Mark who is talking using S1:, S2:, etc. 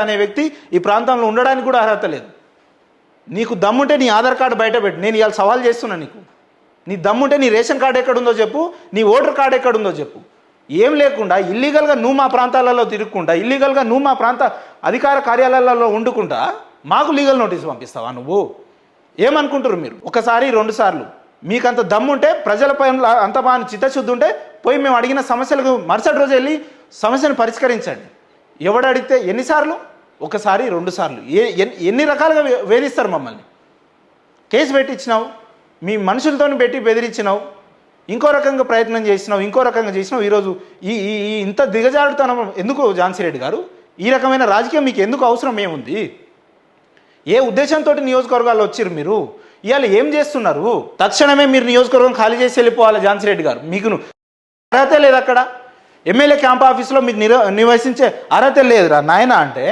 S1: అనే వ్యక్తి ఈ ప్రాంతంలో ఉండడానికి కూడా అర్హత లేదు. నీకు దమ్ముంటే నీ ఆధార్ కార్డు బయట పెట్టు. నేను ఇవాళ సవాల్ చేస్తున్నా నీకు. నీ దమ్ముంటే నీ రేషన్ కార్డు ఎక్కడుందో చెప్పు, నీ ఓటర్ కార్డు ఎక్కడుందో చెప్పు. ఏం లేకుండా ఇల్లీగల్గా నువ్వు మా ప్రాంతాలలో తిరుగుకుంటా, ఇల్లీగల్గా నువ్వు మా ప్రాంత అధికార కార్యాలయాలలో వండుకుంటా మాకు లీగల్ నోటీస్ పంపిస్తావా నువ్వు? ఏమనుకుంటారు మీరు? ఒకసారి 2 సార్లు మీకంత దమ్ముంటే, ప్రజలపై అంత బాగా చిత్తశుద్ధి ఉంటే పోయి మేము అడిగిన సమస్యలకు మరుసటి రోజు వెళ్ళి సమస్యను పరిష్కరించండి. ఎవడు అడిగితే ఎన్నిసార్లు? ఒకసారి 2 సార్లు. ఎన్ని రకాలుగా వేధిస్తారు మమ్మల్ని? కేసు పెట్టించినావు, మీ మనుషులతో పెట్టి బెదిరించినావు, ఇంకో రకంగా ప్రయత్నం చేసినావు, ఇంకో రకంగా చేసినావు. ఈరోజు ఈ ఇంత దిగజారుతనం ఎందుకు ఝాన్సీ రెడ్డి గారు? ఈ రకమైన రాజకీయం మీకు ఎందుకు అవసరం ఏముంది? ఏ ఉద్దేశంతో నియోజకవర్గాల్లో వచ్చారు మీరు? ఇవాళ ఏం చేస్తున్నారు? తక్షణమే మీరు నియోజకవర్గం ఖాళీ చేసి వెళ్ళిపోవాలి ఝాన్సీ రెడ్డి గారు. మీకు అర్హత లేదు. అక్కడ ఎమ్మెల్యే క్యాంప్ ఆఫీస్లో మీకు నివసించే అర్హత లేదురా నాయన అంటే